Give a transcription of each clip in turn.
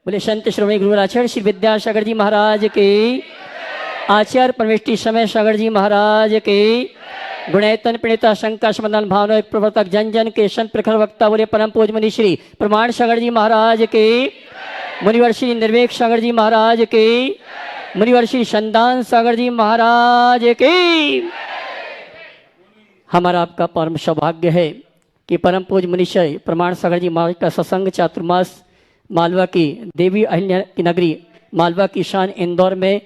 बोले संत श्रोमणी गुरुवर आचार्य श्री विद्यासागर जी महाराज के, आचार्य परमेष्टि समय सागर जी महाराज के, गुणैतन प्रणेता शंका समाधान भावना प्रवर्तक जन जन के संत प्रखर वक्ता बोले परम पूज मुनि श्री प्रमाण सागर जी महाराज के, मुनिवर श्री निर्वेक सागर जी महाराज के, मुनिवर श्री संदान सागर जी महाराज के। हमारा आपका परम सौभाग्य है कि परम पूज मुनिशय प्रमाण सागर जी महाराज का सत्संग चातुर्मास मालवा की देवी अहिल्या की नगरी मालवा की शान इंदौर में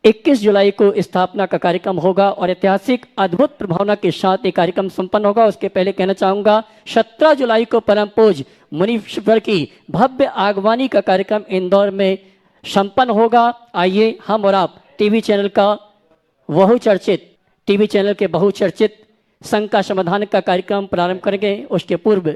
21 जुलाई को स्थापना का कार्यक्रम होगा और ऐतिहासिक अद्भुत प्रभावना के साथ ये कार्यक्रम संपन्न होगा। उसके पहले कहना चाहूँगा 17 जुलाई को परम पूज मुनीश्वर की भव्य आगवानी का कार्यक्रम इंदौर में संपन्न होगा। आइए हम और आप टीवी चैनल के बहुचर्चित संघ का समाधान का कार्यक्रम प्रारंभ करेंगे। उसके पूर्व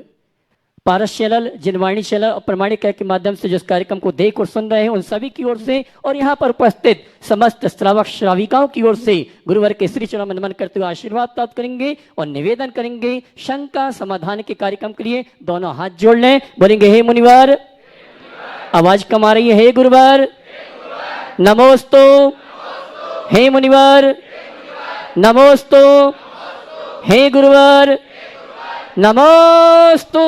पारस चैनल, जिनवाणी चैनल और प्रमाणिक के माध्यम से जिस कार्यक्रम को देख और सुन रहे हैं उन सभी की ओर से और यहाँ पर उपस्थित समस्त श्रावक श्राविकाओं की ओर से गुरुवर के श्री चरण नमन करते हुए आशीर्वाद प्राप्त करेंगे और निवेदन करेंगे शंका समाधान के कार्यक्रम के लिए दोनों हाथ जोड़ लें, बोलेंगे हे मुनिवर, आवाज कम आ रही है, हे गुरुवर नमोस्तु, हे मुनिवर नमोस्तु, हे गुरुवर नमोस्तु।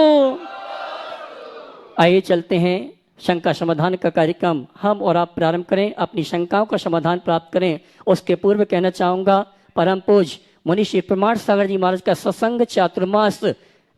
आइए चलते हैं शंका समाधान का कार्यक्रम हम और आप प्रारंभ करें, अपनी शंकाओं का समाधान प्राप्त करें। उसके पूर्व कहना चाहूँगा परम पूज मुनि श्री प्रमाण सागर जी महाराज का सत्संग चातुर्मास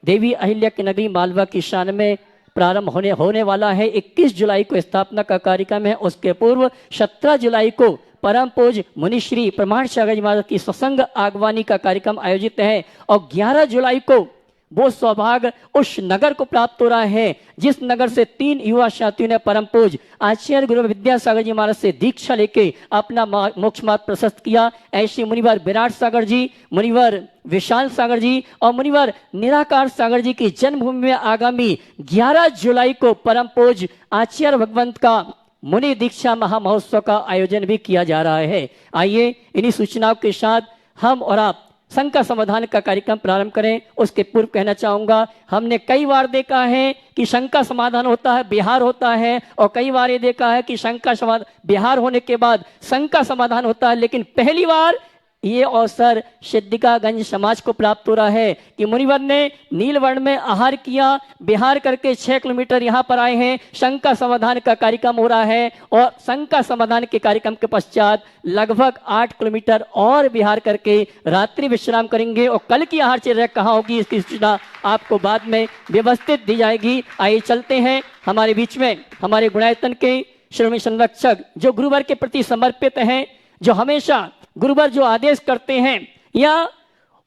देवी अहिल्या की नगरी मालवा की शान में प्रारंभ होने वाला है। 21 जुलाई को स्थापना का कार्यक्रम है। उसके पूर्व 17 जुलाई को परम पूज मुनि श्री प्रमाण सागर जी महाराज की सत्संग आगवानी का कार्यक्रम आयोजित है और 11 जुलाई को वो सौभाग्य उस नगर को प्राप्त हो रहा है जिस नगर से 3 युवा साथियों ने परम पूज आचार्य गुरु विद्यासागर जी महाराज से दीक्षा लेके अपना मोक्ष मार्ग प्रशस्त किया। ऐसे मुनिवर विराट सागर जी, मुनिवर विशाल सागर जी और मुनिवर निराकार सागर जी की जन्मभूमि में आगामी 11 जुलाई को परम पूज आचार्य भगवंत का मुनि दीक्षा महामहोत्सव का आयोजन भी किया जा रहा है। आइए इन्हीं सूचनाओं के साथ हम और आप संघ का समाधान का कार्यक्रम प्रारंभ करें। उसके पूर्व कहना चाहूँगा हमने कई बार देखा है कि संघ का समाधान होता है, बिहार होता है और कई बार ये देखा है कि संघ का समाधान बिहार होने के बाद संघ का समाधान होता है, लेकिन पहली बार ये अवसर सिद्धिकागंज समाज को प्राप्त हो रहा है कि मुनिवर ने नीलवर्ण में आहार किया, बिहार करके 6 किलोमीटर यहाँ पर आए हैं। संघ का समाधान का कार्यक्रम हो रहा है और संघ का समाधान के कार्यक्रम के पश्चात लगभग 8 किलोमीटर और बिहार करके रात्रि विश्राम करेंगे और कल की आहार चर्या कहाँ होगी इसकी सूचना आपको बाद में व्यवस्थित दी जाएगी। आइए चलते हैं हमारे बीच में हमारे गुणायतन के श्रोमणी संरक्षक जो गुरुवर के प्रति समर्पित हैं, जो हमेशा गुरुवर जो आदेश करते हैं या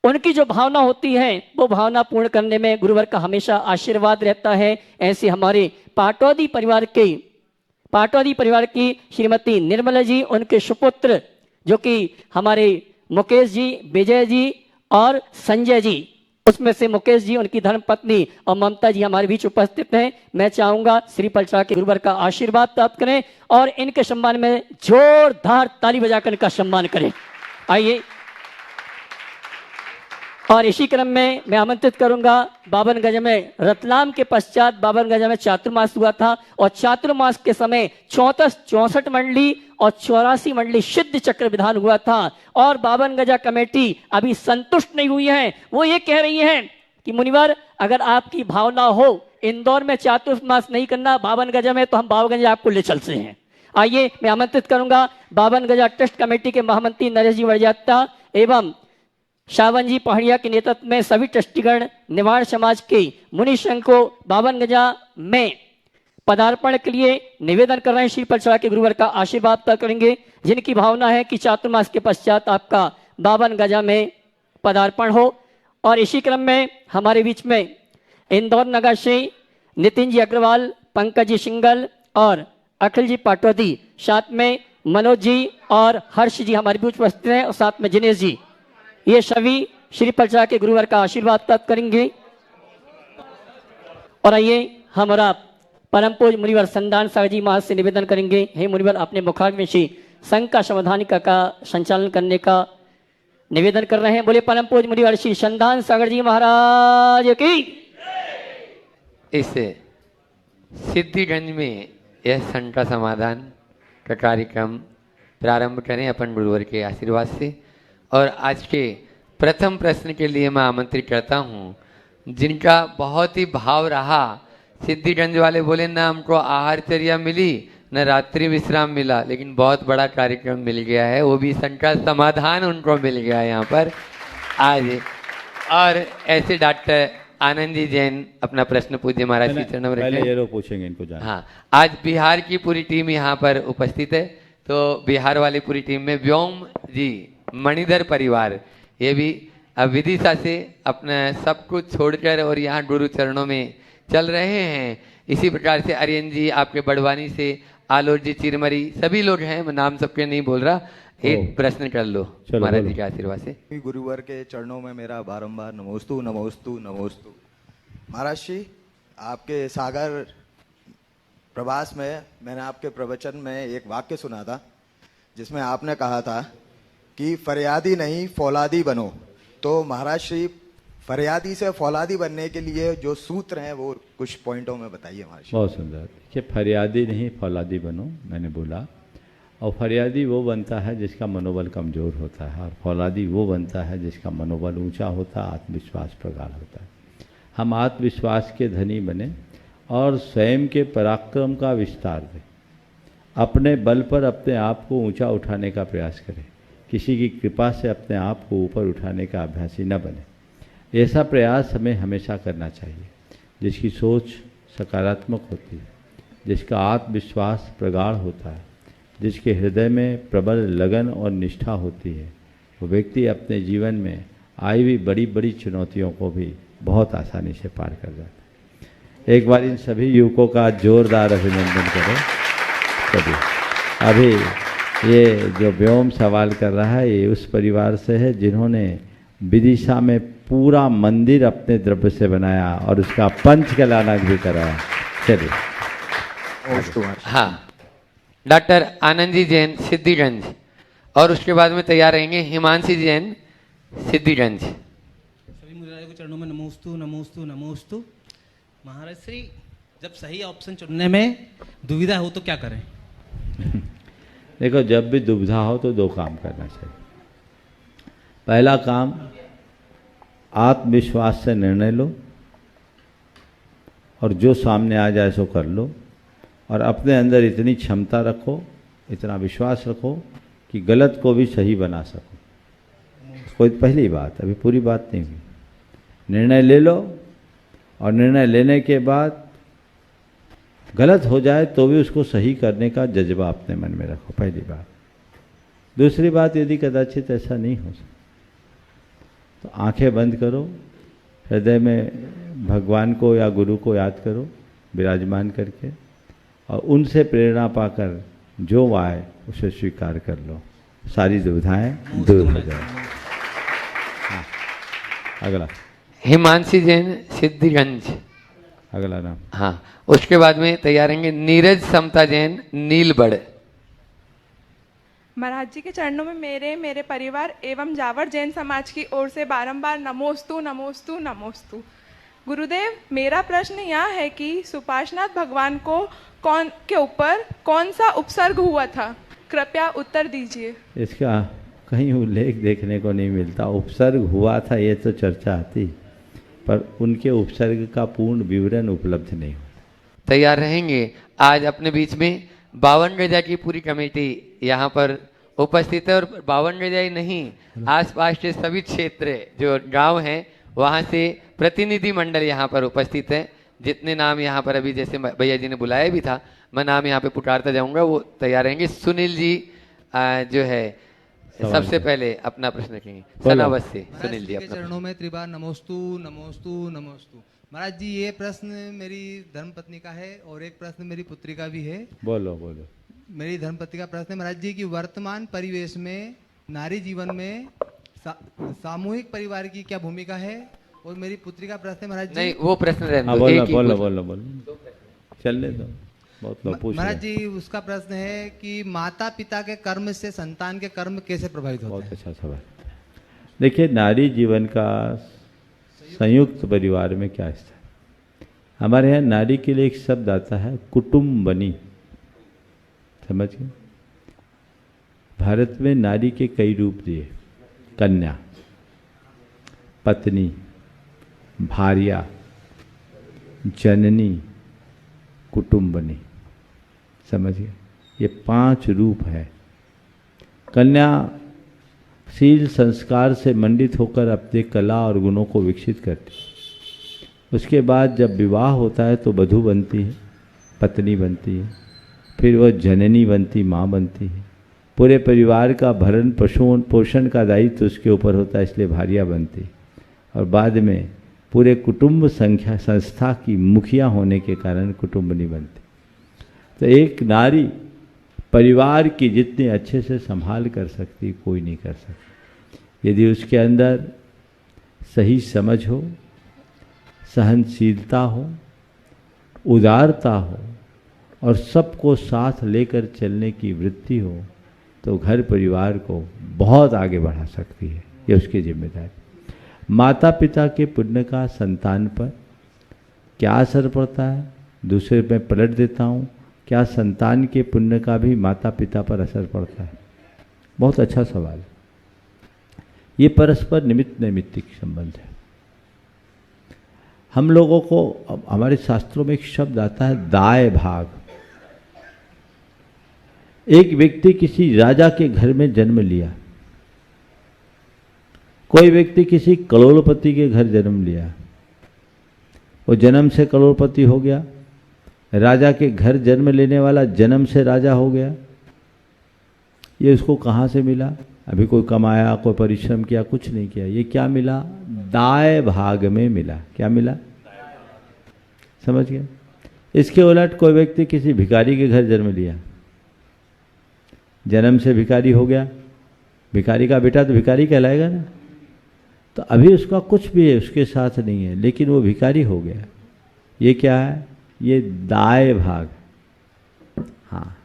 उनकी जो भावना होती है वो भावना पूर्ण करने में गुरुवर का हमेशा आशीर्वाद रहता है। ऐसे हमारे पाटौदी परिवार की श्रीमती निर्मला जी, उनके सुपुत्र जो कि हमारे मुकेश जी, विजय जी और संजय जी, उसमें से मुकेश जी उनकी धर्मपत्नी और ममता जी हमारे बीच उपस्थित हैं। मैं चाहूंगा श्री पलचा के गुरुवर का आशीर्वाद प्राप्त करें और इनके सम्मान में जोरदार ताली बजाकर इनका सम्मान करें। आइए और इसी क्रम में मैं आमंत्रित करूंगा बाबनगंज में रतलाम के पश्चात बाबनगंज में चातुर्मास हुआ था और चातुर्मास के समय 64 मंडली और 84 मंडली सिद्ध चक्र विधान हुआ था और बाबनगंजा कमेटी अभी संतुष्ट नहीं हुई है। वो ये कह रही है कि मुनिवर अगर आपकी भावना हो इंदौर में चातुर्मास नहीं करना बाबनगंजा में तो हम बाबनगंजा आपको ले चलते हैं। आइए मैं आमंत्रित करूंगा बाबनगंजा ट्रस्ट कमेटी के महामंत्री नरेश जी वड़जात्ता एवं शावन जी पहाड़िया के नेतृत्व में सभी ट्रस्टीगण निवाड़ समाज के मुनि संघ को बाबनगंजा में पदार्पण के लिए निवेदन कर रहे हैं। श्री पलचड़ा के गुरुवर का आशीर्वाद प्राप्त करेंगे जिनकी भावना है कि चातुर्मास के पश्चात आपका बाबनगंजा में पदार्पण हो। और इसी क्रम में हमारे बीच में इंदौर नगर से नितिन जी अग्रवाल, पंकज जी सिंगल और अखिल जी पाटौदी, साथ में मनोज जी और हर्ष जी हमारे बीच उपस्थित हैं और साथ में जिनेश जी, ये सभी श्री पलचड़ा के गुरुवर का आशीर्वाद प्राप्त करेंगे। और आइए हम और आप परम पूज मुनिवर संदान सागर जी महाराज से निवेदन करेंगे, हे मुनिवर अपने मुखाग्नि में श्री संघ का समाधान का संचालन करने का निवेदन कर रहे हैं। बोले परम पूज मुनिवर श्री संदान सागर जी महाराज की। इस सिद्धिगंज में यह शंका समाधान का कार्यक्रम प्रारंभ करें अपन गुरुवर के आशीर्वाद से। और आज के प्रथम प्रश्न के लिए मैं आमंत्रित करता हूँ, जिनका बहुत ही भाव रहा। सिद्धिगंज वाले बोले ना हमको आहारचर्या मिली न रात्रि विश्राम मिला, लेकिन बहुत बड़ा कार्यक्रम मिल गया है, वो भी शंका समाधान उनको मिल गया है यहाँ पर आज। और ऐसे डॉक्टर आनंद जी जैन अपना प्रश्न पूज्य महाराज के चरणों में पहले ये लोग पूछेंगे इनको जान। हाँ, आज बिहार की पूरी टीम यहाँ पर उपस्थित है, तो बिहार वाली पूरी टीम में व्योम जी, मणिधर परिवार, ये भी विदिशा से अपना सब कुछ छोड़कर और यहाँ गुरु चरणों में चल रहे हैं। इसी प्रकार से आर्यन जी आपके बड़वानी से, आलोक जी चिरमरी, सभी लोग हैं, मैं नाम सबके नहीं बोल रहा। एक प्रश्न कर लो महाराज जी के आशीर्वाद से। गुरुवर के चरणों में मेरा बारंबार नमोस्तु नमोस्तु नमोस्तु। महाराज जी, आपके सागर प्रवास में मैंने आपके प्रवचन में एक वाक्य सुना था, जिसमें आपने कहा था कि फरियादी नहीं फौलादी बनो। तो महाराज श्री, फरियादी से फौलादी बनने के लिए जो सूत्र हैं वो कुछ पॉइंटों में बताइए महाराज। बहुत सुंदर। देखिए, फरियादी नहीं फौलादी बनो मैंने बोला, और फरियादी वो बनता है जिसका मनोबल कमज़ोर होता है, और फौलादी वो बनता है जिसका मनोबल ऊंचा होता है, आत्मविश्वास प्रगाढ़ होता है। हम आत्मविश्वास के धनी बने और स्वयं के पराक्रम का विस्तार दें, अपने बल पर अपने आप को ऊंचा उठाने का प्रयास करें, किसी की कृपा से अपने आप को ऊपर उठाने का अभ्यासी न बने। ऐसा प्रयास हमें हमेशा करना चाहिए। जिसकी सोच सकारात्मक होती है, जिसका आत्मविश्वास प्रगाढ़ होता है, जिसके हृदय में प्रबल लगन और निष्ठा होती है, वो व्यक्ति अपने जीवन में आई हुई बड़ी बड़ी चुनौतियों को भी बहुत आसानी से पार कर जाता है। एक बार इन सभी युवकों का जोरदार अभिनंदन करें सभी। अभी ये जो व्योम सवाल कर रहा है, ये उस परिवार से है जिन्होंने विदिशा में पूरा मंदिर अपने द्रव्य से बनाया और उसका पंचकलानक भी कराया। चलिए। हाँ, डॉक्टर आनंद जी जैन सिद्धिगंज, और उसके बाद में तैयार रहेंगे हिमांशी जैन सिद्धिगंज। सभी मुद्राओं के चरणों में नमोस्तु नमोस्तु नमोस्तु। महाराज श्री, जब सही ऑप्शन चुनने में दुविधा हो तो क्या करें? देखो, जब भी दुविधा हो तो दो काम करना चाहिए। पहला काम, आत्मविश्वास से निर्णय लो और जो सामने आ जाए सो कर लो, और अपने अंदर इतनी क्षमता रखो, इतना विश्वास रखो कि गलत को भी सही बना सको। कोई पहली बात, अभी पूरी बात नहीं हुई। निर्णय ले लो, और निर्णय लेने के बाद गलत हो जाए तो भी उसको सही करने का जज्बा अपने मन में रखो, पहली बात। दूसरी बात, यदि कदाचित ऐसा नहीं हो सकता तो आंखें बंद करो, हृदय में भगवान को या गुरु को याद करो विराजमान करके, और उनसे प्रेरणा पाकर जो आए उसे स्वीकार कर लो, सारी दुविधाएं दूर हो जाए। हाँ, अगला हिमांशी जैन सिद्धिगंज, अगला नाम। हाँ, उसके बाद में तैयार रहेंगे नीरज समता जैन नीलबड़। महाराज जी के चरणों में मेरे परिवार एवं जावर जैन समाज की ओर से बारंबार नमोस्तु नमोस्तु नमोस्तु। गुरुदेव, मेरा प्रश्न यह है कि सुपार्श्वनाथ भगवान को के ऊपर कौन सा उपसर्ग हुआ था? कृपया उत्तर दीजिए। इसका कहीं उल्लेख देखने को नहीं मिलता। उपसर्ग हुआ था ये तो चर्चा आती, पर उनके उपसर्ग का पूर्ण विवरण उपलब्ध नहीं होता। तैयार रहेंगे। आज अपने बीच में 52 गजा की पूरी कमेटी यहाँ पर उपस्थित है, और 52 गजा ही नहीं, आसपास के सभी क्षेत्र जो गांव हैं वहाँ से प्रतिनिधि मंडल यहाँ पर उपस्थित है। जितने नाम यहाँ पर अभी जैसे भैया जी ने बुलाया भी था, मैं नाम यहाँ पे पुकारता जाऊँगा, वो तैयार रहेंगे। सुनील जी जो है सबसे पहले अपना प्रश्न रखेंगे। सनावत से सुनील जी अपना चरणों में त्रिबार नमोस्तु नमोस्तु नमोस्तु। महाराज जी, ये प्रश्न मेरी धर्मपत्नी का है और एक प्रश्न मेरी पुत्री का भी है। बोलो बोलो। मेरी धर्मपत्नी का प्रश्न है महाराज जी कि वर्तमान परिवेश में नारी जीवन में सामूहिक परिवार की क्या भूमिका है? और मेरी पुत्री का प्रश्न है महाराज जी। नहीं, वो प्रश्न रहने दो, बोलो एक ही बोलो बोलो बोलो, चलने दो, बहुत लोग पूछ रहे महाराज हैं। जी, उसका प्रश्न है कि माता पिता के कर्म से संतान के कर्म कैसे प्रभावित होते बहुत हैं? अच्छा सवाल। देखिए, नारी जीवन का संयुक्त परिवार में क्या हिस्सा है? हमारे यहाँ नारी के लिए एक शब्द आता है कुटुम्बनी। समझ गए? भारत में नारी के कई रूप दिए, कन्या, पत्नी, भार्या, जननी, कुटुंबनी। समझ गए? ये 5 रूप है। कन्या शील संस्कार से मंडित होकर अपने कला और गुणों को विकसित करती है। उसके बाद जब विवाह होता है तो वधू बनती है, पत्नी बनती है, फिर वह जननी बनती, माँ बनती है। पूरे परिवार का भरण पोषण का दायित्व उसके ऊपर होता है, इसलिए भार्या बनती है। और बाद में पूरे कुटुंब संस्था की मुखिया होने के कारण कुटुंबनी बनती। तो एक नारी परिवार की जितने अच्छे से संभाल कर सकती, कोई नहीं कर सकती। यदि उसके अंदर सही समझ हो, सहनशीलता हो, उदारता हो और सबको साथ लेकर चलने की वृत्ति हो, तो घर परिवार को बहुत आगे बढ़ा सकती है। ये उसकी जिम्मेदारी। माता पिता के पुण्य का संतान पर क्या असर पड़ता है, दूसरे में पलट देता हूँ, क्या संतान के पुण्य का भी माता पिता पर असर पड़ता है? बहुत अच्छा सवाल है। ये परस्पर निमित्त नैमित्तिक संबंध है। हम लोगों को हमारे शास्त्रों में एक शब्द आता है दाय भाग। एक व्यक्ति किसी राजा के घर में जन्म लिया, कोई व्यक्ति किसी करोड़पति के घर जन्म लिया, वो जन्म से करोड़पति हो गया। राजा के घर जन्म लेने वाला जन्म से राजा हो गया। ये उसको कहाँ से मिला? अभी कोई कमाया, कोई परिश्रम किया, कुछ नहीं किया। ये क्या मिला? दाय भाग में मिला। क्या मिला? समझ गए? इसके उलट कोई व्यक्ति किसी भिखारी के घर जन्म लिया, जन्म से भिखारी हो गया। भिखारी का बेटा तो भिखारी कहलाएगा ना। तो अभी उसका कुछ भी है उसके साथ नहीं है, लेकिन वो भिखारी हो गया। ये क्या है? ये दाय भाग। हाँ,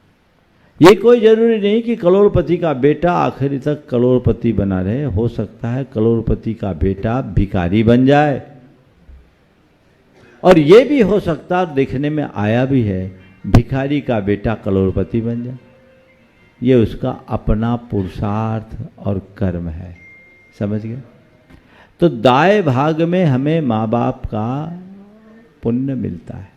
ये कोई जरूरी नहीं कि करोड़पति का बेटा आखिरी तक करोड़पति बना रहे। हो सकता है करोड़पति का बेटा भिखारी बन जाए, और ये भी हो सकता है, देखने में आया भी है, भिखारी का बेटा करोड़पति बन जाए। ये उसका अपना पुरुषार्थ और कर्म है। समझ गए? तो दाय भाग में हमें माँ बाप का पुण्य मिलता है।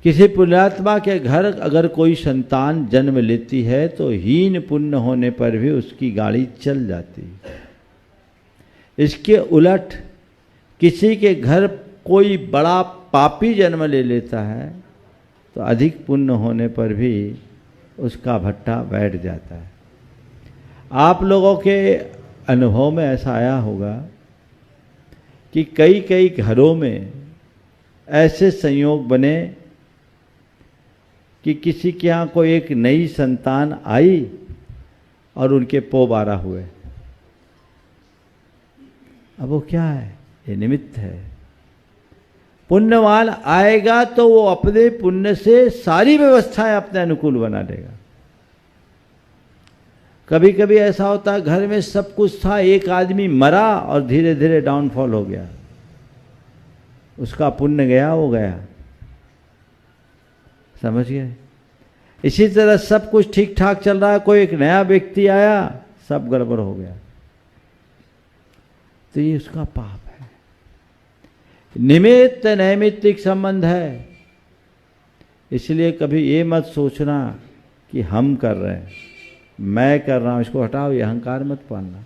किसी पुण्यात्मा के घर अगर कोई संतान जन्म लेती है तो हीन पुण्य होने पर भी उसकी गाड़ी चल जाती है। इसके उलट किसी के घर कोई बड़ा पापी जन्म ले लेता है तो अधिक पुण्य होने पर भी उसका भट्टा बैठ जाता है। आप लोगों के अनुभव में ऐसा आया होगा कि कई कई घरों में ऐसे संयोग बने कि किसी के यहाँ कोई एक नई संतान आई और उनके पो 12 हुए। अब वो क्या है? ये निमित्त है। पुण्यवान आएगा तो वो अपने पुण्य से सारी व्यवस्थाएं अपने अनुकूल बना लेगा। कभी कभी ऐसा होता है घर में सब कुछ था, एक आदमी मरा और धीरे धीरे डाउनफॉल हो गया, उसका पुण्य गया, वो गया। समझ गए? इसी तरह सब कुछ ठीक ठाक चल रहा है, कोई एक नया व्यक्ति आया, सब गड़बड़ हो गया। तो ये उसका पाप है। निमित्त नैमित्तिक संबंध है। इसलिए कभी ये मत सोचना कि हम कर रहे हैं, मैं कर रहा हूं, इसको हटाओ, ये अहंकार मत पालना।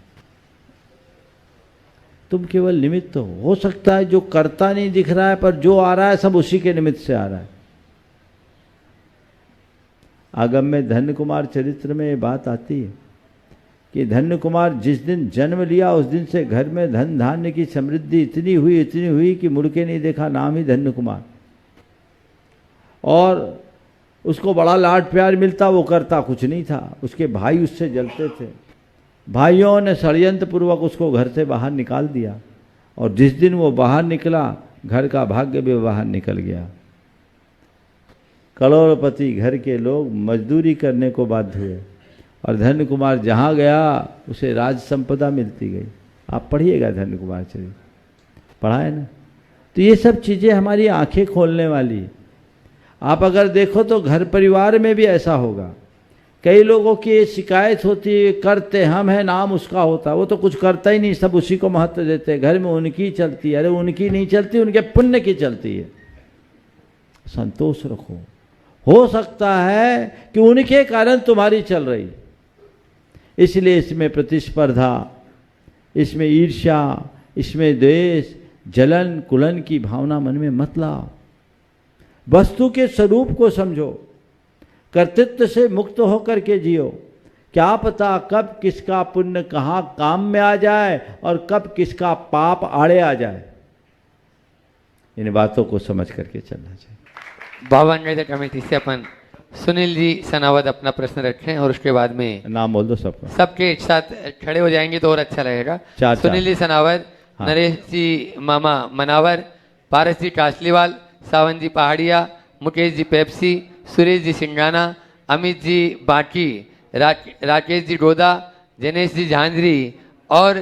तुम केवल निमित्त हो सकता है जो करता नहीं दिख रहा है, पर जो आ रहा है सब उसी के निमित्त से आ रहा है। आगम में धन्य कुमार चरित्र में ये बात आती है कि धन्य कुमार जिस दिन जन्म लिया उस दिन से घर में धन धान्य की समृद्धि इतनी हुई कि मुड़ के नहीं देखा, नाम ही धन्य कुमार। और उसको बड़ा लाड प्यार मिलता, वो करता कुछ नहीं था। उसके भाई उससे जलते थे। भाइयों ने षड्यंत्र पूर्वक उसको घर से बाहर निकाल दिया, और जिस दिन वो बाहर निकला घर का भाग्य भी बाहर निकल गया। करोड़पति घर के लोग मजदूरी करने को बाध्य हुए, और धन्य कुमार जहाँ गया उसे राज संपदा मिलती गई। आप पढ़िएगा धन्य कुमार चरित्र, पढ़ा है ना? तो ये सब चीज़ें हमारी आंखें खोलने वाली है। आप अगर देखो तो घर परिवार में भी ऐसा होगा। कई लोगों की ये शिकायत होती है, करते हम हैं, नाम उसका होता है, वो तो कुछ करता ही नहीं, सब उसी को महत्व देते हैं। घर में उनकी चलती है। अरे उनकी नहीं चलती, उनके पुण्य की चलती है। संतोष रखो, हो सकता है कि उनके कारण तुम्हारी चल रही। इसलिए इसमें प्रतिस्पर्धा, इसमें ईर्ष्या, इसमें द्वेष, जलन कुलन की भावना मन में मत लाओ। वस्तु के स्वरूप को समझो, कर्तृत्व से मुक्त होकर के जियो। क्या पता कब किसका पुण्य कहाँ काम में आ जाए और कब किसका पाप आड़े आ जाए। इन बातों को समझ करके चलना चाहिए। भावान्वित कमेटी से अपन सुनील जी सनावत अपना प्रश्न रखें और उसके बाद में नाम बोल दो सबका। सबके एक साथ खड़े हो जाएंगे तो और अच्छा रहेगा। चार। सुनील जी सनावत, हाँ। नरेश जी मामा मनावर, पारस जी कासलीवाल, सावन जी पहाड़िया, मुकेश जी पेप्सी, सुरेश जी सिंगाना, अमित जी बाकी, राकेश जी डोदा, जनेश जी झांझरी और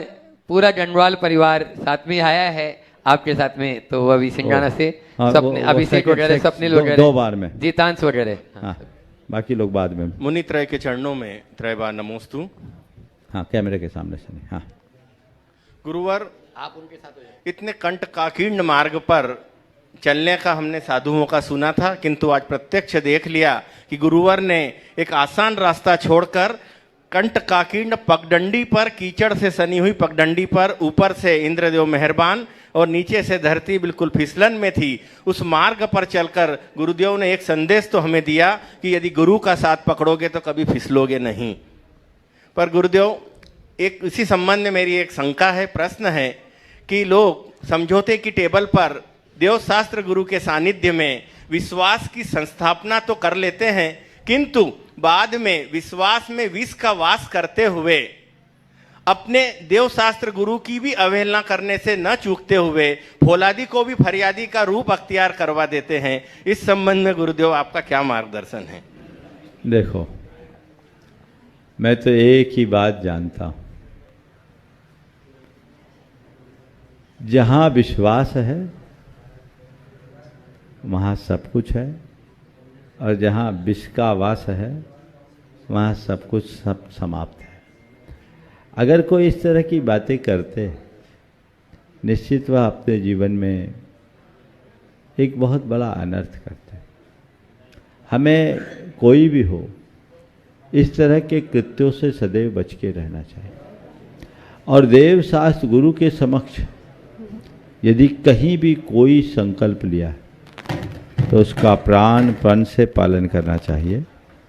पूरा गंडवाल परिवार साथ में आया है आपके साथ में। तो वो अभी सिंगाना से हाँ, स्वप्न अभिषेक वगैरह, स्वप्निल वगैरह, दो बार में जीतांश वगैरह। हाँ, बाकी लोग बाद में। मुनि त्रय के चरणों में त्रय बार नमोस्तु। हाँ, कैमरे के सामने से नहीं। हाँ, गुरुवर, आप उनके साथ हो जाए। इतने कंटकाकीर्ण मार्ग पर चलने का हमने साधुओं का सुना था, किंतु आज प्रत्यक्ष देख लिया कि गुरुवर ने एक आसान रास्ता छोड़कर कंटकाकीर्ण पगडंडी पर, कीचड़ से सनी हुई पगडंडी पर, ऊपर से इंद्रदेव मेहरबान और नीचे से धरती बिल्कुल फिसलन में थी, उस मार्ग पर चलकर गुरुदेव ने एक संदेश तो हमें दिया कि यदि गुरु का साथ पकड़ोगे तो कभी फिसलोगे नहीं। पर गुरुदेव, एक इसी संबंध में मेरी एक शंका है, प्रश्न है कि लोग समझौते की टेबल पर देव शास्त्र गुरु के सानिध्य में विश्वास की संस्थापना तो कर लेते हैं, किंतु बाद में विश्वास में विष का वास करते हुए अपने देव शास्त्र गुरु की भी अवहेलना करने से न चूकते हुए फौलादी को भी फरियादी का रूप अख्तियार करवा देते हैं। इस संबंध में गुरुदेव आपका क्या मार्गदर्शन है? देखो, मैं तो एक ही बात जानता हूं, जहां विश्वास है वहाँ सब कुछ है, और जहाँ विष का वास है वहाँ सब कुछ सब समाप्त है। अगर कोई इस तरह की बातें करते, निश्चित वह अपने जीवन में एक बहुत बड़ा अनर्थ करते। हमें कोई भी हो, इस तरह के कृत्यों से सदैव बच के रहना चाहिए। और देव शास्त्र गुरु के समक्ष यदि कहीं भी कोई संकल्प लिया है तो उसका प्राणपण से पालन करना चाहिए।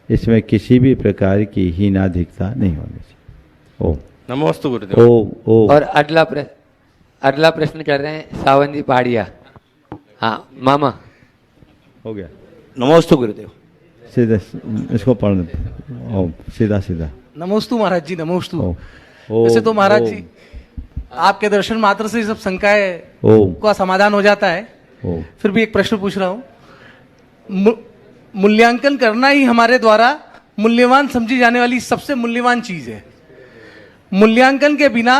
इसमें किसी भी प्रकार की हीनाधिकता नहीं होनी चाहिए। ओ नमोस्तु गुरुदेव। ओ और अगला प्रश्न कर रहे हैं सावन जी पहाड़िया। हाँ मामा। हो गया। नमोस्तु गुरुदेव। सीधा इसको पढ़ दो। ओ सीधा सीधा। नमोस्तु महाराज जी, नमोस्तु। ओ वैसे तो महाराज जी आपके दर्शन मात्र से सब शंकाएं का समाधान हो जाता है। फिर भी एक प्रश्न पूछ रहा हूं। मूल्यांकन करना ही हमारे द्वारा मूल्यवान समझी जाने वाली सबसे मूल्यवान चीज है। मूल्यांकन के बिना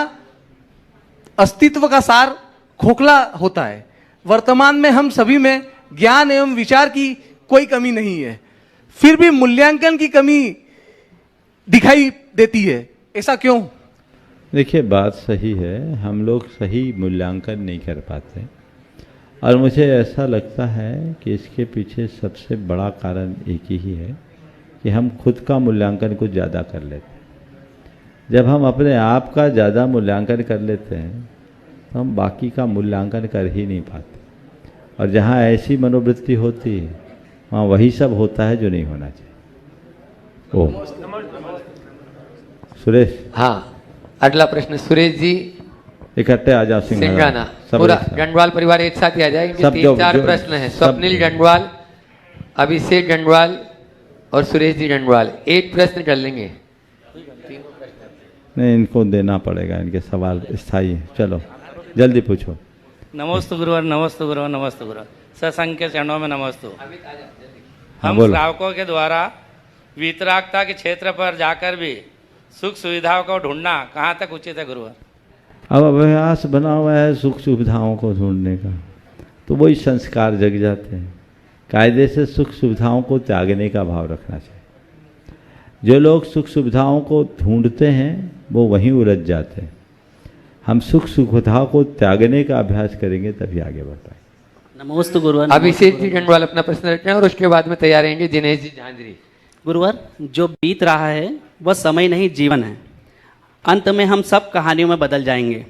अस्तित्व का सार खोखला होता है। वर्तमान में हम सभी में ज्ञान एवं विचार की कोई कमी नहीं है, फिर भी मूल्यांकन की कमी दिखाई देती है। ऐसा क्यों? देखिए, बात सही है, हम लोग सही मूल्यांकन नहीं कर पाते, और मुझे ऐसा लगता है कि इसके पीछे सबसे बड़ा कारण एक ही है कि हम खुद का मूल्यांकन कुछ ज़्यादा कर लेते हैं। जब हम अपने आप का ज़्यादा मूल्यांकन कर लेते हैं तो हम बाकी का मूल्यांकन कर ही नहीं पाते, और जहाँ ऐसी मनोवृत्ति होती है वहाँ वही सब होता है जो नहीं होना चाहिए। ओ सुरेश। हाँ, अगला प्रश्न सुरेश जी इकट्ठे आ जाओ। सिंगाना, पूरा गंडवाल परिवार एक साथ ही आ जाएंगे। 3-4 प्रश्न हैं। स्वप्निल गंडवाल, अभिषेक गंडवाल और सुरेश जी गंडवाल। एक प्रश्न कर लेंगे। नहीं, इनको देना पड़ेगा, इनके सवाल स्थायी है। चलो जल्दी पूछो। नमोस्तु गुरुवर, नमोस्तु गुरुवर, नमोस्तु गुरुवर। सत्संग के चरणों में नमोस्तु। हम बोलो। श्रावकों के द्वारा वीतरागता के क्षेत्र पर जाकर भी सुख सुविधाओं को ढूंढना कहाँ तक उचित है गुरुवर? अब अभ्यास बना हुआ है सुख सुविधाओं को ढूंढने का, तो वही संस्कार जग जाते हैं। कायदे से सुख सुविधाओं को त्यागने का भाव रखना चाहिए। जो लोग सुख सुविधाओं को ढूंढते हैं वो वहीं उलझ जाते हैं। हम सुख सुविधाओं को त्यागने का अभ्यास करेंगे तभी आगे बढ़ पाएंगे। नमोस्तु गुरुवर। अभिषेक जी गंडवाल अपना प्रश्न रखें और उसके बाद में तैयार रहेंगे दिनेश जी झांझरी। गुरुवर, जो बीत रहा है वह समय नहीं जीवन है। अंत में हम सब कहानियों में बदल जाएंगे।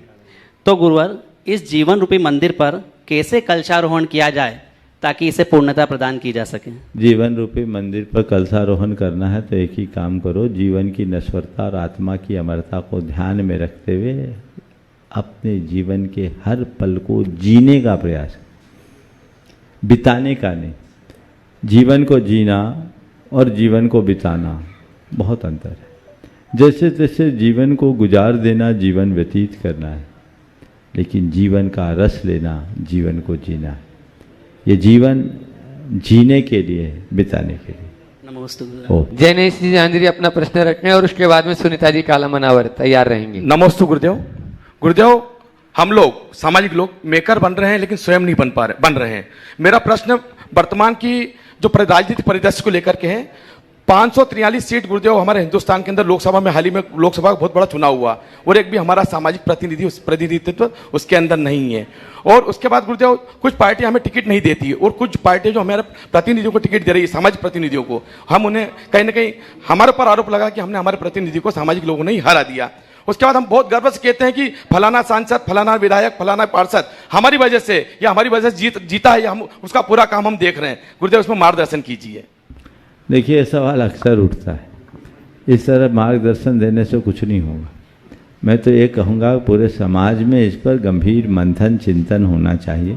तो गुरुवर, इस जीवन रूपी मंदिर पर कैसे कलशारोहण किया जाए ताकि इसे पूर्णता प्रदान की जा सके? जीवन रूपी मंदिर पर कलशारोहण करना है तो एक ही काम करो, जीवन की नश्वरता और आत्मा की अमरता को ध्यान में रखते हुए अपने जीवन के हर पल को जीने का प्रयास, बिताने का नहीं। जीवन को जीना और जीवन को बिताना बहुत अंतर है। जैसे तैसे जीवन को गुजार देना जीवन व्यतीत करना है, लेकिन जीवन का रस लेना जीवन को जीना है। ये जीवन जीने के लिए, बिताने के लिए। नमोस्तु गुरुवर। ओ जयनेश जी झांझरी अपना प्रश्न रखें और उसके बाद में सुनीता जी काला मनावर तैयार रहेंगे। नमोस्तु गुरुदेव। गुरुदेव, हम लोग सामाजिक लोग मेकर बन रहे हैं लेकिन स्वयं नहीं बन रहे हैं। मेरा प्रश्न वर्तमान की जो राजनीतिक परिदृश्य को लेकर के है। 543 सीट गुरुदेव हमारे हिंदुस्तान के अंदर लोकसभा में हाल ही में लोकसभा का बहुत बड़ा चुनाव हुआ और एक भी हमारा सामाजिक प्रतिनिधित्व उसके अंदर नहीं है। और उसके बाद गुरुदेव कुछ पार्टियां हमें टिकट नहीं देती है और कुछ पार्टियां जो हमारे प्रतिनिधियों को टिकट दे रही है, सामाजिक प्रतिनिधियों को, हम उन्हें कहीं ना कहीं हमारे ऊपर आरोप लगा कि हमने हमारे प्रतिनिधि को सामाजिक लोगों ने ही हरा दिया। उसके बाद हम बहुत गर्व से कहते हैं कि फलाना सांसद, फलाना विधायक, फलाना पार्षद हमारी वजह से या हमारी वजह से जीता है, या हम उसका पूरा काम हम देख रहे हैं। गुरुदेव, इसमें मार्गदर्शन कीजिए। देखिए, ये सवाल अक्सर उठता है। इस तरह मार्गदर्शन देने से कुछ नहीं होगा। मैं तो ये कहूँगा पूरे समाज में इस पर गंभीर मंथन चिंतन होना चाहिए।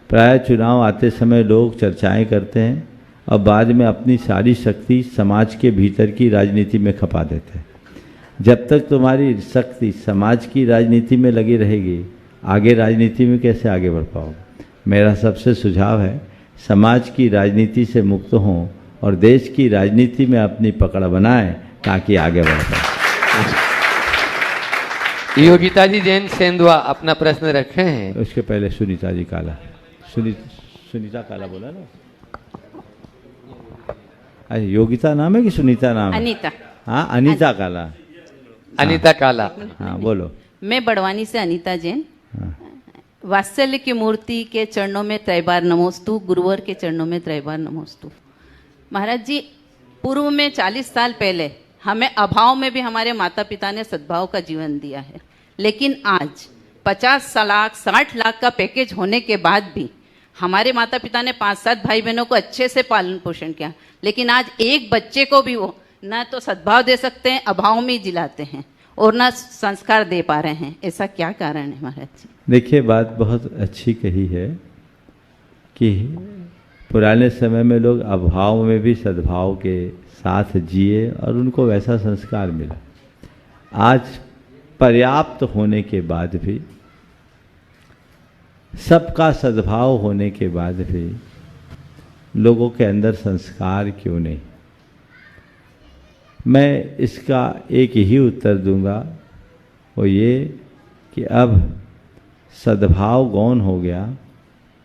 प्राय चुनाव आते समय लोग चर्चाएं करते हैं और बाद में अपनी सारी शक्ति समाज के भीतर की राजनीति में खपा देते हैं। जब तक तुम्हारी शक्ति समाज की राजनीति में लगी रहेगी, आगे राजनीति में कैसे आगे बढ़ पाओगे? मेरा सबसे सुझाव है, समाज की राजनीति से मुक्त हों और देश की राजनीति में अपनी पकड़ बनाएं ताकि आगे बढ़ पाए। योगिता जी जैन सेंधवा अपना प्रश्न रखे हैं। उसके पहले सुनीता जी काला। सुनीता काला बोला ना? अरे योगिता नाम है कि सुनीता नाम है? अनीता। हाँ, अनीता काला। अनीता काला। हाँ बोलो। मैं बड़वानी से अनीता जैन। हाँ। वात्सल्य की मूर्ति के चरणों में त्रैबार नमोस्तु, गुरुवर के चरणों में त्रैबार नमोस्तु। महाराज जी, पूर्व में 40 साल पहले हमें अभाव में भी हमारे माता पिता ने सद्भाव का जीवन दिया है, लेकिन आज 50 लाख 60 लाख का पैकेज होने के बाद भी हमारे माता पिता ने 5-7 भाई बहनों को अच्छे से पालन पोषण किया, लेकिन आज एक बच्चे को भी वो ना तो सद्भाव दे सकते हैं, अभाव में ही जिलाते हैं और ना संस्कार दे पा रहे हैं। ऐसा क्या कारण है महाराज जी? देखिए, बात बहुत अच्छी कही है कि पुराने समय में लोग अभाव में भी सद्भाव के साथ जिए और उनको वैसा संस्कार मिला। आज पर्याप्त होने के बाद भी, सबका सद्भाव होने के बाद भी लोगों के अंदर संस्कार क्यों नहीं? मैं इसका एक ही उत्तर दूंगा, वो ये कि अब सद्भाव गौण हो गया,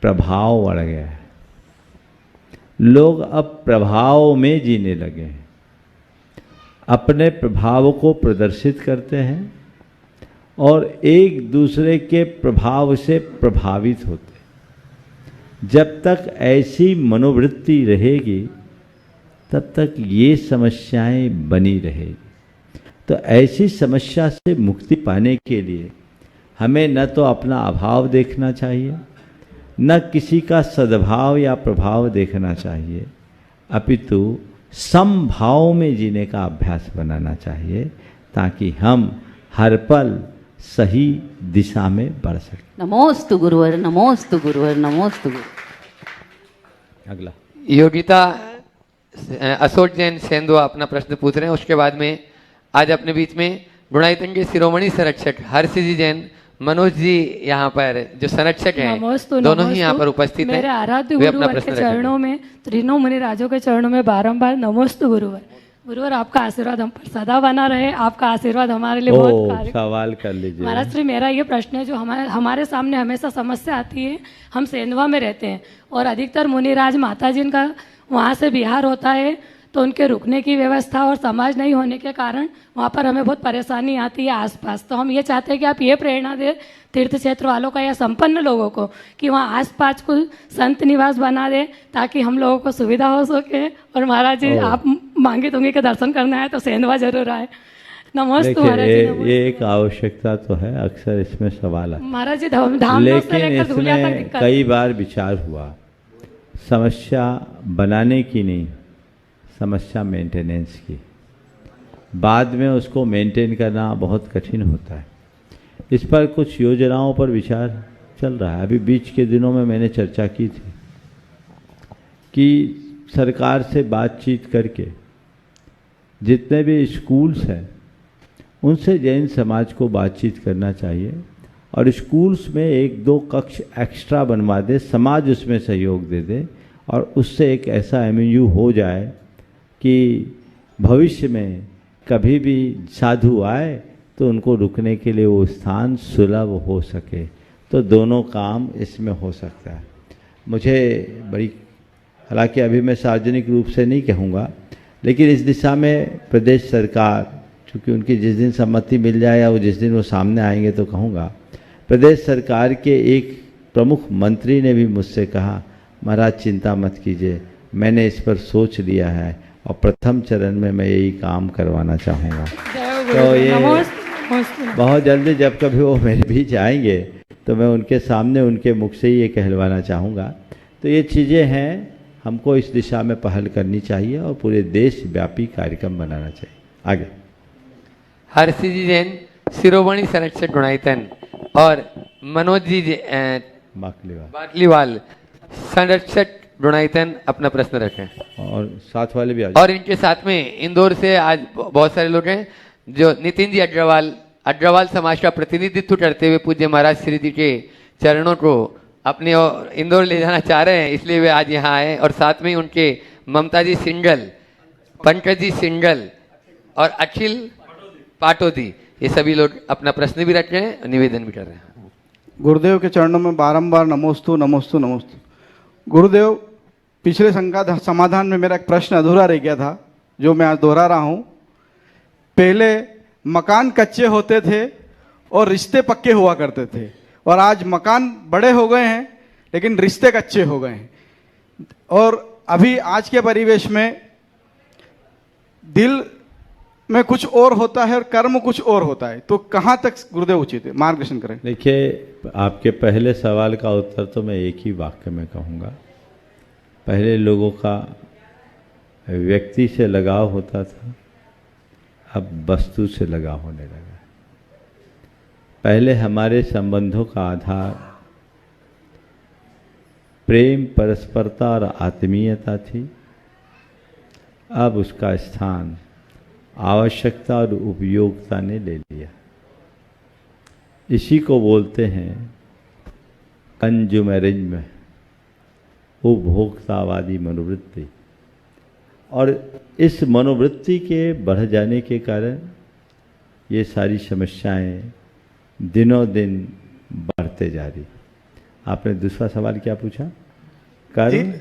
प्रभाव बढ़ गया है। लोग अब प्रभाव में जीने लगे हैं, अपने प्रभाव को प्रदर्शित करते हैं और एक दूसरे के प्रभाव से प्रभावित होते हैं। जब तक ऐसी मनोवृत्ति रहेगी तब तक ये समस्याएं बनी रहेगी। तो ऐसी समस्या से मुक्ति पाने के लिए हमें न तो अपना अभाव देखना चाहिए, न किसी का सद्भाव या प्रभाव देखना चाहिए, अपितु समभाव में जीने का अभ्यास बनाना चाहिए ताकि हम हर पल सही दिशा में बढ़ सकें। नमोस्तु गुरुवर, नमोस्तु गुरुवर, नमोस्तु गुरुवर। अगला योगिता अशोक जैन सेंधवा अपना प्रश्न पूछ रहे हैं। उसके बाद में आज अपने बीच में गुणायतन के शिरोमणि संरक्षक हर्षजी जैन, मनोज जी यहाँ पर जो संरक्षक हैं, दोनों ही यहाँ पर उपस्थित हैं। मेरे आराध्य वे अपना गुरुवर प्रश्न के चरणों में, तीनों मुनि राजों के चरणों में बारंबार नमोस्तु गुरुवर। गुरुवर आपका आशीर्वाद हम पर सदा बना रहे, आपका आशीर्वाद हमारे लिए बहुत कार्य। सवाल कर लीजिए। महाराज श्री, मेरा ये प्रश्न है, जो हमारे सामने हमेशा समस्या आती है, हम सेंधवा में रहते हैं और अधिकतर मुनिराज माता जी का वहाँ से बिहार होता है, तो उनके रुकने की व्यवस्था और समाज नहीं होने के कारण वहाँ पर हमें बहुत परेशानी आती है आसपास। तो हम ये चाहते हैं कि आप ये प्रेरणा दें तीर्थ क्षेत्र वालों का या संपन्न लोगों को कि वहाँ आसपास को संत निवास बना दें, ताकि हम लोगों को सुविधा हो सके। और महाराज जी, आप मांगे तुंगे के दर्शन करना है तो सेंधवा जरूर आए। नमस्ते महाराज जी। ये एक आवश्यकता तो है, अक्सर इसमें सवाल आता है महाराज जी। धाम लेकिन इसमें कई बार विचार हुआ, समस्या बनाने की नहीं, समस्या मेंटेनेंस की। बाद में उसको मेंटेन करना बहुत कठिन होता है। इस पर कुछ योजनाओं पर विचार चल रहा है। अभी बीच के दिनों में मैंने चर्चा की थी कि सरकार से बातचीत करके जितने भी स्कूल्स हैं उनसे जैन समाज को बातचीत करना चाहिए और स्कूल्स में 1-2 कक्ष एक्स्ट्रा बनवा दे, समाज उसमें सहयोग दे दे और उससे एक ऐसा एमयू हो जाए कि भविष्य में कभी भी साधु आए तो उनको रुकने के लिए वो स्थान सुलभ हो सके। तो दोनों काम इसमें हो सकता है। मुझे बड़ी, हालांकि अभी मैं सार्वजनिक रूप से नहीं कहूँगा, लेकिन इस दिशा में प्रदेश सरकार, चूँकि उनकी जिस दिन सम्मति मिल जाए या वो जिस दिन वो सामने आएंगे तो कहूँगा, प्रदेश सरकार के एक प्रमुख मंत्री ने भी मुझसे कहा, महाराज चिंता मत कीजिए, मैंने इस पर सोच लिया है और प्रथम चरण में मैं यही काम करवाना चाहूँगा। तो ये बहुत जल्दी जब कभी वो मेरे बीच आएंगे तो मैं उनके सामने उनके मुख से ही ये कहलवाना चाहूँगा। तो ये चीज़ें हैं, हमको इस दिशा में पहल करनी चाहिए और पूरे देश व्यापी कार्यक्रम बनाना चाहिए। आगे हर्षी जी जैन शिरोमणि संरक्षक गुणायतन और मनोज जी बाकलीवाल संरक्षक गुणायतन अपना प्रश्न रखें और साथ वाले भी और इनके साथ में इंदौर से आज बहुत सारे लोग हैं जो नितिन जी अग्रवाल समाज का प्रतिनिधित्व करते हुए पूज्य महाराज श्री जी के चरणों को अपने और इंदौर ले जाना चाह रहे हैं, इसलिए वे आज यहाँ आए। और साथ में उनके ममता जी सिंगल, पंकज जी सिंगल और अखिल पाटोदी, ये सभी लोग अपना प्रश्न भी रख रहे हैं, निवेदन भी कर रहे हैं। गुरुदेव के चरणों में बारंबार नमोस्तु नमोस्तु नमोस्तु। गुरुदेव, पिछले शंका समाधान में मेरा एक प्रश्न अधूरा रह गया था, जो मैं आज दोहरा रहा हूँ। पहले मकान कच्चे होते थे और रिश्ते पक्के हुआ करते थे, और आज मकान बड़े हो गए हैं लेकिन रिश्ते कच्चे हो गए हैं। और अभी आज के परिवेश में दिल में कुछ और होता है और कर्म कुछ और होता है, तो कहाँ तक गुरुदेव उचित है, मार्गदर्शन करें। देखिए, आपके पहले सवाल का उत्तर तो मैं एक ही वाक्य में कहूँगा। पहले लोगों का व्यक्ति से लगाव होता था, अब वस्तु से लगाव होने लगा। पहले हमारे संबंधों का आधार प्रेम, परस्परता और आत्मीयता थी, अब उसका स्थान आवश्यकता और उपयोगिता ने ले लिया। इसी को बोलते हैं कंज्यूमरिज्म, उपभोक्तावादी मनोवृत्ति। और इस मनोवृत्ति के बढ़ जाने के कारण ये सारी समस्याएं दिनों दिन बढ़ते जा रही। आपने दूसरा सवाल क्या पूछा? कर्म,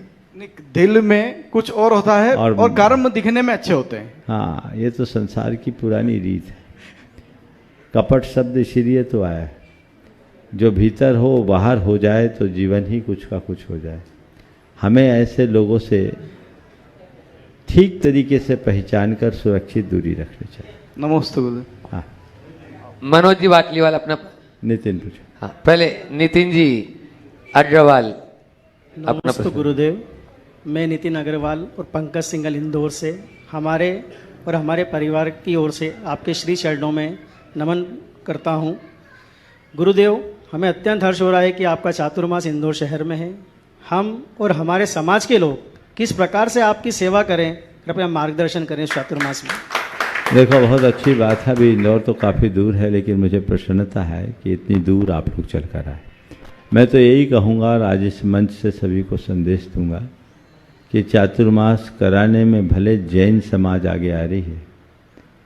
दिल में कुछ और होता है और कर्म दिखने में अच्छे होते हैं। हाँ, ये तो संसार की पुरानी रीत है। कपट शब्द इसीलिए तो आया है, जो भीतर हो बाहर हो जाए तो जीवन ही कुछ का कुछ हो जाए। हमें ऐसे लोगों से ठीक तरीके से पहचान कर सुरक्षित दूरी रखनी चाहिए। नमस्ते गुरुदेव। हाँ, मनोज जी बाटलीवाल अपना नितिन पूछो। हाँ, पहले नितिन जी अग्रवाल अपना प्रश्न। गुरुदेव, मैं नितिन अग्रवाल और पंकज सिंगल इंदौर से हमारे और हमारे परिवार की ओर से आपके श्री चरणों में नमन करता हूँ। गुरुदेव, हमें अत्यंत हर्ष हो रहा है कि आपका चातुर्मास इंदौर शहर में है। हम और हमारे समाज के लोग किस प्रकार से आपकी सेवा करें, कृपया मार्गदर्शन करें इस चातुर्मास में। देखो, बहुत अच्छी बात है। अभी इंदौर तो काफ़ी दूर है, लेकिन मुझे प्रसन्नता है कि इतनी दूर आप लोग चल कर आए। मैं तो यही कहूँगा और आज इस मंच से सभी को संदेश दूंगा कि चातुर्मास कराने में भले जैन समाज आगे आ रही है,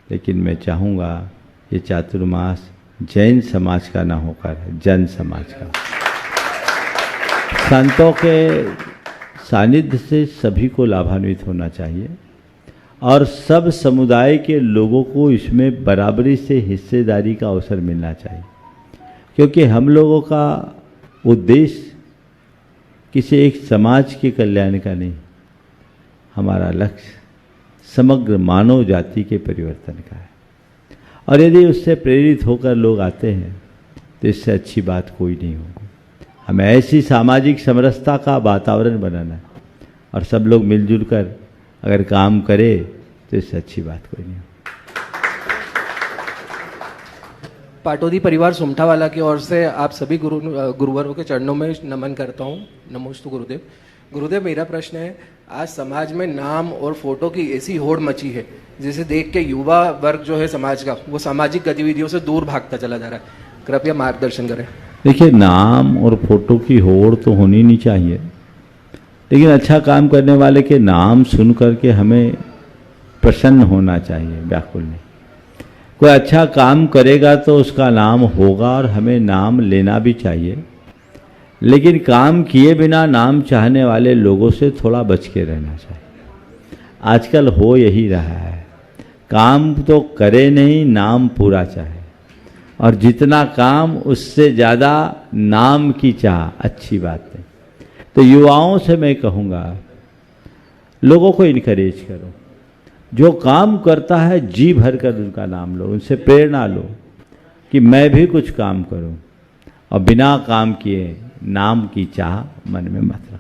लेकिन मैं चाहूँगा ये चातुर्मास जैन समाज का ना होकर जन समाज का। संतों के सानिध्य से सभी को लाभान्वित होना चाहिए और सब समुदाय के लोगों को इसमें बराबरी से हिस्सेदारी का अवसर मिलना चाहिए, क्योंकि हम लोगों का उद्देश्य किसी एक समाज के कल्याण का नहीं, हमारा लक्ष्य समग्र मानव जाति के परिवर्तन का है। और यदि उससे प्रेरित होकर लोग आते हैं तो इससे अच्छी बात कोई नहीं होगी। हमें ऐसी सामाजिक समरसता का वातावरण बनाना है और सब लोग मिलजुल कर अगर काम करे तो इससे अच्छी बात कोई नहीं होगी। पाटोदी परिवार सुमठावाला की ओर से आप सभी गुरुवरों के चरणों में नमन करता हूँ। नमोस्तु गुरुदेव। गुरुदेव, मेरा प्रश्न है, आज समाज में नाम और फोटो की ऐसी होड़ मची है जिसे देख के युवा वर्ग जो है समाज का, वो सामाजिक गतिविधियों से दूर भागता चला जा रहा है। कृपया मार्गदर्शन करें। देखिए, नाम और फोटो की होड़ तो होनी नहीं चाहिए, लेकिन अच्छा काम करने वाले के नाम सुन करके हमें प्रसन्न होना चाहिए, व्याकुल नहीं। कोई अच्छा काम करेगा तो उसका नाम होगा और हमें नाम लेना भी चाहिए, लेकिन काम किए बिना नाम चाहने वाले लोगों से थोड़ा बच के रहना चाहिए। आजकल हो यही रहा है, काम तो करे नहीं, नाम पूरा चाहे, और जितना काम उससे ज़्यादा नाम की चाह, अच्छी बात है। तो युवाओं से मैं कहूँगा, लोगों को इनकरेज करो, जो काम करता है जी भर कर उनका नाम लो, उनसे प्रेरणा लो कि मैं भी कुछ काम करूं, और बिना काम किए नाम की चाह मन में मत रखो।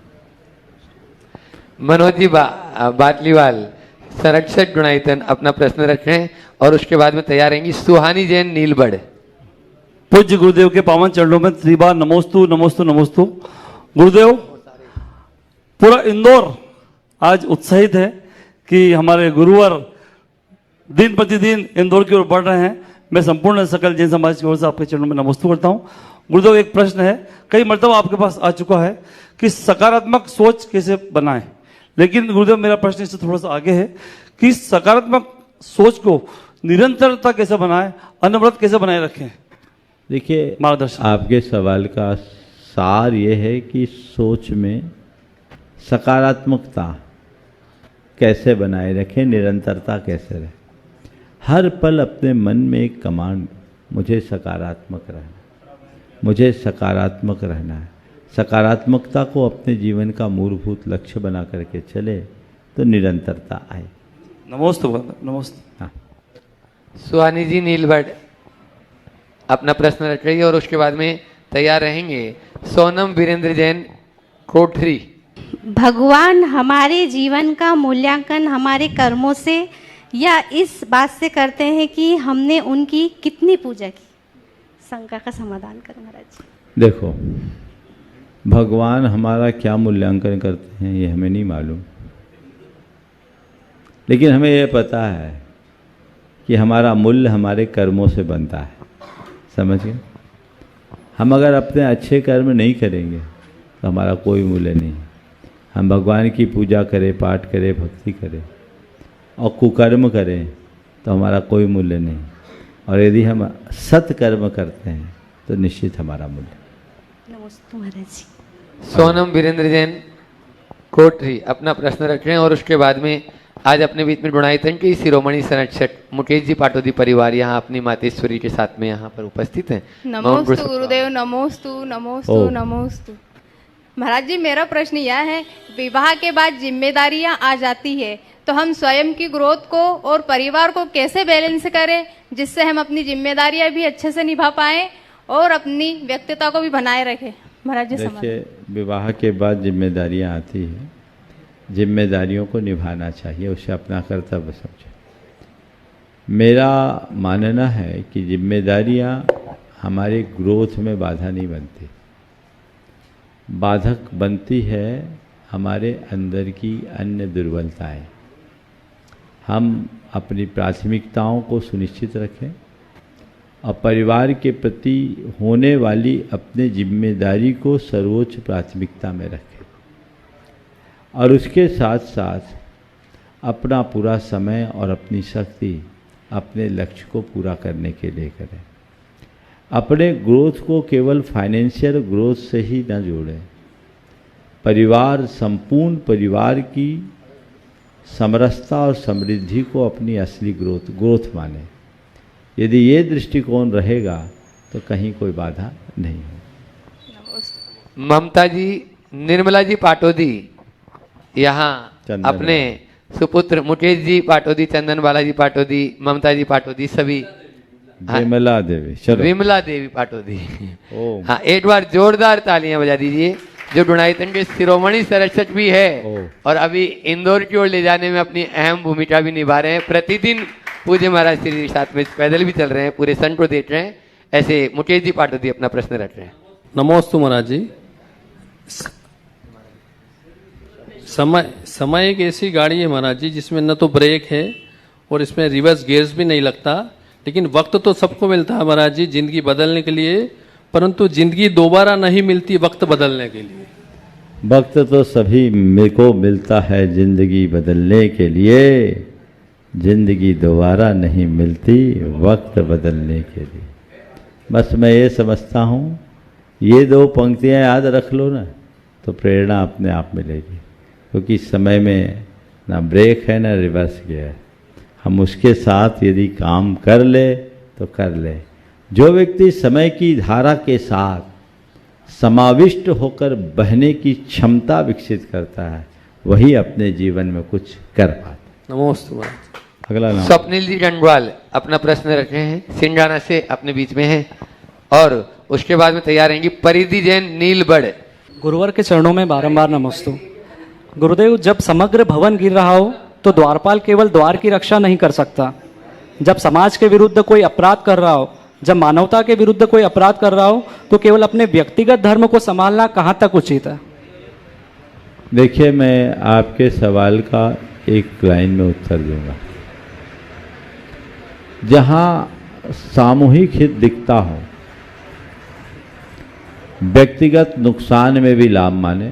मनोज जी बाटलीवाल संरक्षक गुणायतन अपना प्रश्न रखें और उसके बाद में तैयार रहेंगी सुहानी जैन नीलबढ़। पूज्य गुरुदेव के पावन चरणों में त्रिबार नमोस्तु नमोस्तु नमोस्तु। गुरुदेव, पूरा इंदौर आज उत्साहित है कि हमारे गुरुवर दिन प्रतिदिन इंदौर की ओर बढ़ रहे हैं। मैं संपूर्ण सकल जैन समाज की ओर से आपके चरणों में नमोस्तु करता हूँ। गुरुदेव, एक प्रश्न है, कई मर्तबा आपके पास आ चुका है कि सकारात्मक सोच कैसे बनाएं, लेकिन गुरुदेव मेरा प्रश्न इससे थोड़ा सा आगे है कि सकारात्मक सोच को निरंतरता कैसे बनाएं, अनवरत कैसे बनाए रखें। देखिए, मार्गदर्शन। आपके सवाल का सार ये है कि सोच में सकारात्मकता कैसे बनाए रखें, निरंतरता कैसे रहे। हर पल अपने मन में एक कमांड, मुझे सकारात्मक रहना, मुझे सकारात्मक रहना है। सकारात्मकता को अपने जीवन का मूलभूत लक्ष्य बना करके चले तो निरंतरता आए। नमोस्तु नमोस्तु। हाँ, सुहानी जी नीलबढ़ अपना प्रश्न रख रही है और उसके बाद में तैयार रहेंगे सोनम वीरेंद्र जैन कोठरी। भगवान हमारे जीवन का मूल्यांकन हमारे कर्मों से या इस बात से करते हैं कि हमने उनकी कितनी पूजा की। शंका का समाधान करें महाराज जी। देखो, भगवान हमारा क्या मूल्यांकन करते हैं ये हमें नहीं मालूम, लेकिन हमें यह पता है कि हमारा मूल्य हमारे कर्मों से बनता है। समझ गए? हम अगर अपने अच्छे कर्म नहीं करेंगे तो हमारा कोई मूल्य नहीं। हम भगवान की पूजा करें, पाठ करें, भक्ति करें और कुकर्म करें तो हमारा कोई मूल्य नहीं, और यदि हम सत्कर्म करते हैं तो निश्चित हमारा मूल्य। नमस्ते महाराज जी। सोनम वीरेंद्र जैन कोठरी अपना प्रश्न रख रहे हैं और उसके बाद में आज अपने बीच में गुणायतन के शिरोमणि संरक्षक मुकेश जी पाटोदी परिवार यहाँ अपनी मातेश्वरी के साथ में यहाँ पर उपस्थित हैं। नमोस्तु गुरुदेव। नमोस्तु नमोस्तु नमोस्तु। महाराज जी, मेरा प्रश्न यह है, विवाह के बाद जिम्मेदारियां आ जाती है तो हम स्वयं की ग्रोथ को और परिवार को कैसे बैलेंस करें जिससे हम अपनी जिम्मेदारियां भी अच्छे से निभा पाएं और अपनी व्यक्तित्व को भी बनाए रखें। महाराज जी, देखिए, विवाह के बाद जिम्मेदारियां आती है, जिम्मेदारियों को निभाना चाहिए, उसे अपना कर्तव्य समझे। मेरा मानना है कि जिम्मेदारियां हमारे ग्रोथ में बाधा नहीं बनती, बाधक बनती है हमारे अंदर की अन्य दुर्बलताएं। हम अपनी प्राथमिकताओं को सुनिश्चित रखें और परिवार के प्रति होने वाली अपने जिम्मेदारी को सर्वोच्च प्राथमिकता में रखें। और उसके साथ साथ अपना पूरा समय और अपनी शक्ति अपने लक्ष्य को पूरा करने के लिए करें। अपने ग्रोथ को केवल फाइनेंशियल ग्रोथ से ही न जोड़ें। परिवार, संपूर्ण परिवार की समरसता और समृद्धि को अपनी असली ग्रोथ माने। यदि ये दृष्टिकोण रहेगा तो कहीं कोई बाधा नहीं है। ममता जी, निर्मला जी पाटोदी यहाँ अपने सुपुत्र मुकेश जी पाटोदी, चंदन बालाजी पाटोदी, ममता जी पाटोदी, सभी विमला देवी, चलो विमला देवी पाटोदी। हाँ, एक बार जोरदार तालियां बजा दीजिए। जो डुनाइतन के शिरोमणि संरक्षक भी है और अभी इंदौर की ओर ले जाने में अपनी अहम भूमिका भी निभा रहे हैं। प्रतिदिन पूज्य महाराज श्री जी साथ में पैदल भी चल रहे हैं, पूरे सन को देख रहे हैं। ऐसे मुकेश जी पाटोदी अपना प्रश्न रख रहे हैं। नमोस्तु महाराज जी। समय एक ऐसी गाड़ी है महाराज जी जिसमें न तो ब्रेक है और इसमें रिवर्स गियर्स भी नहीं लगता, लेकिन वक्त तो सबको मिलता है महाराज जी जिंदगी बदलने के लिए, परंतु जिंदगी दोबारा नहीं मिलती वक्त बदलने के लिए। वक्त तो सभी को मिलता है जिंदगी बदलने के लिए, जिंदगी दोबारा नहीं मिलती वक्त बदलने के लिए। बस मैं ये समझता हूँ, ये दो पंक्तियाँ याद रख लो ना तो प्रेरणा अपने आप मिलेगी, क्योंकि समय में ना ब्रेक है ना रिवर्स गियर है। हम उसके साथ यदि काम कर ले तो कर ले। जो व्यक्ति समय की धारा के साथ समाविष्ट होकर बहने की क्षमता विकसित करता है वही अपने जीवन में कुछ कर पाता। नमोस्तु। अगला नाम स्वप्निल जी डंडवाल अपना प्रश्न रखे हैं, सिंगाना से अपने बीच में हैं, और उसके बाद में तैयार रहेंगी परिधि जैन नीलबड़। गुरुवर के चरणों में बारंबार नमस्तु। गुरुदेव, जब समग्र भवन गिर रहा हो तो द्वारपाल केवल द्वार की रक्षा नहीं कर सकता। जब समाज के विरुद्ध कोई अपराध कर रहा हो, जब मानवता के विरुद्ध कोई अपराध कर रहा हो तो केवल अपने व्यक्तिगत धर्म को संभालना कहाँ तक उचित है? देखिए, मैं आपके सवाल का एक लाइन में उत्तर दूंगा। जहाँ सामूहिक हित दिखता हो, व्यक्तिगत नुकसान में भी लाभ माने,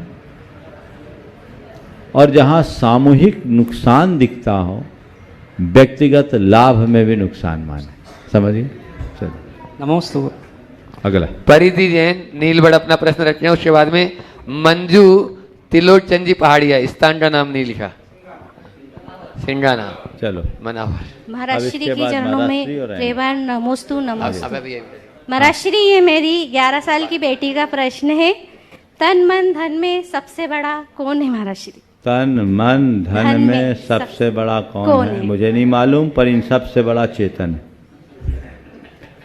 और जहाँ सामूहिक नुकसान दिखता हो व्यक्तिगत लाभ में भी नुकसान माने। समझिए। चलो नमोस्तु। अगला परिधि जैन नीलबड़ अपना प्रश्न रखते हैं, उसके बाद में मंजू तिलोचंद जी पहाड़िया, स्थान का नाम नहीं लिखा, सिंगाना। चलो मनावर। महाराज श्री के चरणों में प्रेमार नमोस्तु नमोस्तु। अब महाराज श्री, ये मेरी 11 साल की बेटी का प्रश्न है। तन मन धन में सबसे बड़ा कौन है महाराज श्री? तन मन धन में सबसे बड़ा कौन है? मुझे नहीं मालूम, पर इन सबसे बड़ा चेतन है।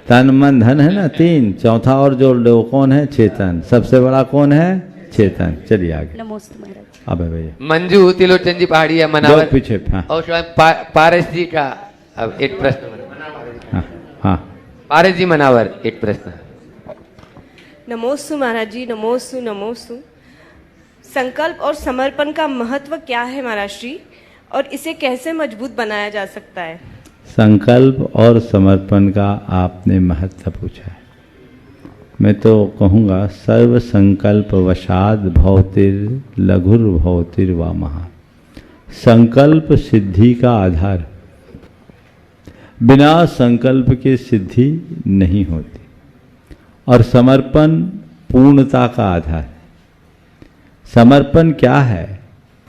तन मन धन है ना, 3, चौथा और जोड़ लो, कौन है? चेतन। सबसे बड़ा कौन है? चेतन। चलिए आगे। नमस्ते महाराज। अब है भैया मंजू तिलोचंद जी पहाड़िया, मनावर पीछे। हाँ। और पारस जी का अब एक प्रश्न। हाँ पारस जी मनावर, एक प्रश्न। नमोस्तु महाराज जी, नमोस्तु नमोस्तु। संकल्प और समर्पण का महत्व क्या है महाराज श्री, और इसे कैसे मजबूत बनाया जा सकता है? संकल्प और समर्पण का आपने महत्व पूछा है। मैं तो कहूँगा सर्व संकल्प वशाद भवतिर लघुर भवतिर व महा। संकल्प सिद्धि का आधार, बिना संकल्प के सिद्धि नहीं होती, और समर्पण पूर्णता का आधार। समर्पण क्या है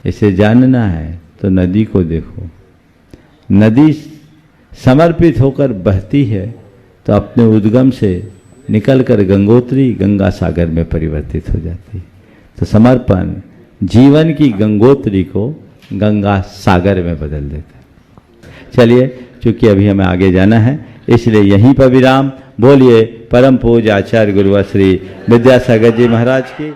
इसे जानना है तो नदी को देखो। नदी समर्पित होकर बहती है तो अपने उद्गम से निकलकर गंगोत्री गंगा सागर में परिवर्तित हो जाती है। तो समर्पण जीवन की गंगोत्री को गंगा सागर में बदल देता है। चलिए, चूंकि अभी हमें आगे जाना है इसलिए यहीं पर विराम। बोलिए परम पूज्य आचार्य गुरुवर श्री विद्यासागर जी महाराज की।